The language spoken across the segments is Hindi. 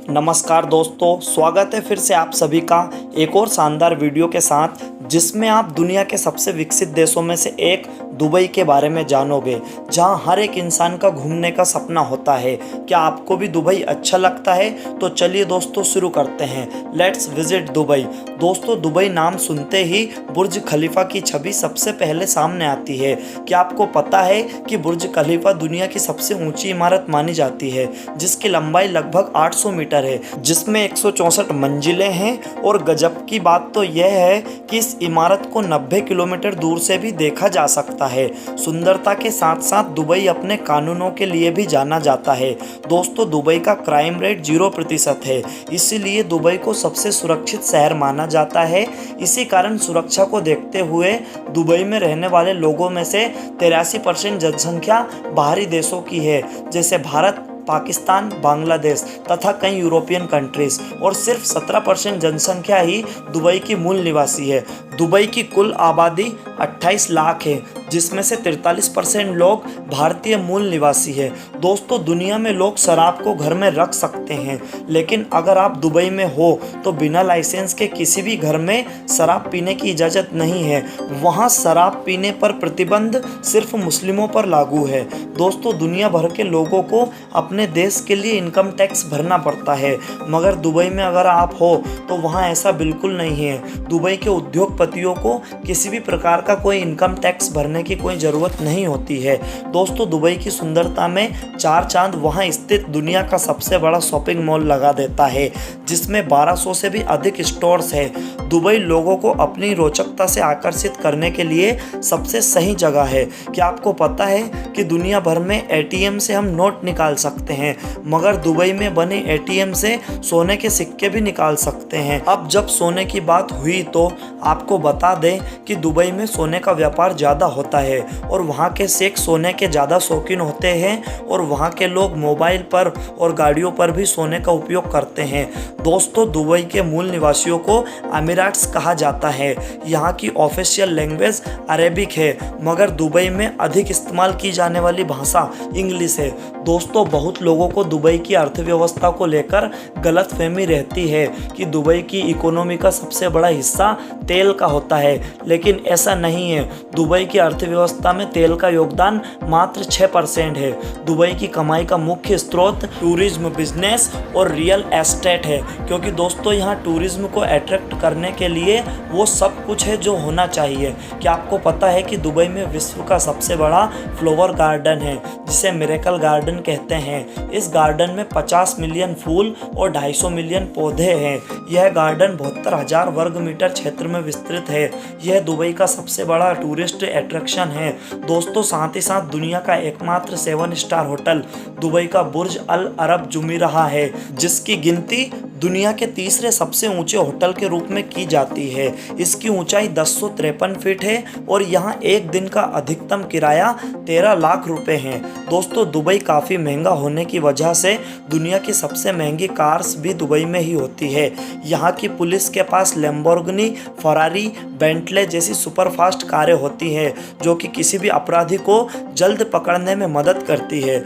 नमस्कार दोस्तों, स्वागत है फिर से आप सभी का एक और शानदार वीडियो के साथ, जिसमें आप दुनिया के सबसे विकसित देशों में से एक दुबई के बारे में जानोगे, जहां हर एक इंसान का घूमने का सपना होता है। क्या आपको भी दुबई अच्छा लगता है? तो चलिए दोस्तों शुरू करते हैं। Let's visit Dubai. दोस्तों, दुबई नाम सुनते ही बुर्ज खलीफा की छवि सबसे पहले सामने आती है। क्या आपको पता है कि बुर्ज खलीफा दुनिया की सबसे ऊंची इमारत मानी जाती है, जिसकी लंबाई लगभग 800 मीटर है, जिसमें 164 मंजिलें हैं। और गजब की बात तो यह है कि इस इमारत को 90 किलोमीटर दूर से भी देखा जा सकता है। सुंदरता के साथ साथ दुबई अपने कानूनों के लिए भी जाना जाता है। दोस्तों, दुबई का क्राइम रेट 0% है, इसीलिए दुबई को सबसे सुरक्षित शहर माना जाता है। इसी कारण सुरक्षा को देखते हुए दुबई में रहने वाले लोगों में से 83% जनसंख्या बाहरी देशों की है, जैसे भारत, पाकिस्तान, बांग्लादेश तथा कई यूरोपियन कंट्रीज। और सिर्फ 17% जनसंख्या ही दुबई की मूल निवासी है। दुबई की कुल आबादी 28 लाख है, जिसमें से 43% लोग भारतीय मूल निवासी है। दोस्तों, दुनिया में लोग शराब को घर में रख सकते हैं, लेकिन अगर आप दुबई में हो तो बिना लाइसेंस के किसी भी घर में शराब पीने की इजाज़त नहीं है। वहाँ शराब पीने पर प्रतिबंध सिर्फ मुस्लिमों पर लागू है। दोस्तों, दुनिया भर के लोगों को अपने देश के लिए इनकम टैक्स भरना पड़ता है, मगर दुबई में अगर आप हो तो वहाँ ऐसा बिल्कुल नहीं है। दुबई के उद्योगपतियों को किसी भी प्रकार का कोई इनकम टैक्स भरने की कोई ज़रूरत नहीं होती है। दोस्तों, दुबई की सुंदरता में चार चांद वहाँ स्थित दुनिया का सबसे बड़ा शॉपिंग मॉल लगा देता है, जिसमें 1200 से भी अधिक स्टोर्स है। दुबई लोगों को अपनी रोचकता से आकर्षित करने के लिए सबसे सही जगह है। क्या आपको पता है कि दुनिया भर में एटीएम से हम नोट निकाल सकते हैं, मगर दुबई में बने एटीएम से सोने के सिक्के भी निकाल सकते हैं। अब जब सोने की बात हुई तो आपको बता दें कि दुबई में सोने का व्यापार ज़्यादा होता है और वहाँ के शेख सोने के ज़्यादा शौकीन होते हैं, और वहाँ के लोग मोबाइल पर और गाड़ियों पर भी सोने का उपयोग करते हैं। दोस्तों, दुबई के मूल निवासियों को अमीराट्स कहा जाता है। यहाँ की ऑफिशियल लैंग्वेज अरेबिक है, मगर दुबई में अधिक इस्तेमाल की जाने वाली भाषा इंग्लिश है। दोस्तों, बहुत लोगों को दुबई की अर्थव्यवस्था को लेकर गलतफहमी रहती है कि दुबई की इकोनॉमी का सबसे बड़ा हिस्सा तेल का होता है, लेकिन ऐसा नहीं है। दुबई की अर्थव्यवस्था में तेल का योगदान मात्र 6% है। दुबई की कमाई का मुख्य स्रोत टूरिज्म, बिजनेस और रियल एस्टेट है, क्योंकि दोस्तों यहाँ टूरिज्म को अट्रैक्ट करने के लिए वो सब कुछ है जो होना चाहिए। क्या आपको पता है कि दुबई में विश्व का सबसे बड़ा फ्लावर गार्डन है, जिसे मिरेकल गार्डन कहते हैं। इस गार्डन में 50 मिलियन फूल और 250 मिलियन पौधे हैं। यह गार्डन 72,000 वर्ग मीटर क्षेत्र में विस्तृत है। यह दुबई का सबसे बड़ा टूरिस्ट अट्रैक्शन है। दोस्तों, साथ ही साथ दुनिया का एकमात्र 7 स्टार होटल दुबई का बुर्ज अल अरब जुमीराह है, जिसकी गिनती दुनिया के तीसरे सबसे ऊंचे होटल के रूप में की जाती है। इसकी ऊंचाई 1053 फीट है और यहाँ एक दिन का अधिकतम किराया 13 लाख रुपए है। दोस्तों, दुबई काफ़ी महंगा होने की वजह से दुनिया की सबसे महंगी कार्स भी दुबई में ही होती है। यहाँ की पुलिस के पास लैम्बोर्गिनी, फरारी, बेंटले जैसी सुपरफास्ट कारें होती हैं, जो कि किसी भी अपराधी को जल्द पकड़ने में मदद करती है।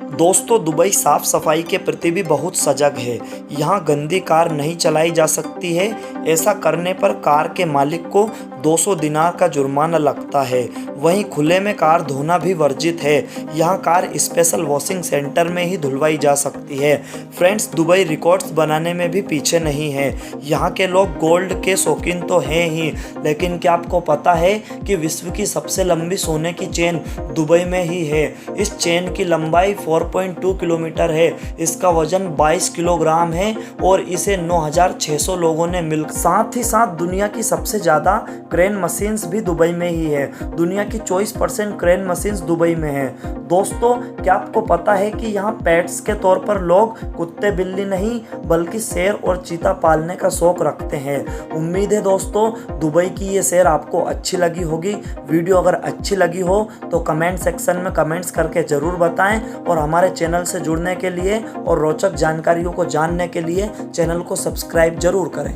दोस्तों, दुबई साफ सफाई के प्रति भी बहुत सजग है। यहाँ गंदी कार नहीं चलाई जा सकती है। ऐसा करने पर कार के मालिक को 200 दिनार का जुर्माना लगता है। वहीं खुले में कार धोना भी वर्जित है। यहाँ कार स्पेशल वॉशिंग सेंटर में ही धुलवाई जा सकती है। फ्रेंड्स, दुबई रिकॉर्ड्स बनाने में भी पीछे नहीं है। यहाँ के लोग गोल्ड के शौकीन तो हैं ही, लेकिन क्या आपको पता है कि विश्व की सबसे लंबी सोने की चेन दुबई में ही है। इस चेन की लंबाई 4.2 किलोमीटर है। इसका वजन 22 किलोग्राम है और इसे 9,600 लोगों ने मिलकर। साथ ही साथ दुनिया की सबसे ज़्यादा क्रेन मशीन्स भी दुबई में ही है। दुनिया की 24% क्रेन मशीन्स दुबई में है। दोस्तों, क्या आपको पता है कि यहाँ पेट्स के तौर पर लोग कुत्ते बिल्ली नहीं बल्कि शेर और चीता पालने का शौक रखते हैं। उम्मीद है दोस्तों, दुबई की ये सैर आपको अच्छी लगी होगी। वीडियो अगर अच्छी लगी हो तो कमेंट सेक्शन में कमेंट्स करके ज़रूर बताएं, और हमारे चैनल से जुड़ने के लिए और रोचक जानकारियों को जानने के लिए चैनल को सब्सक्राइब जरूर करें।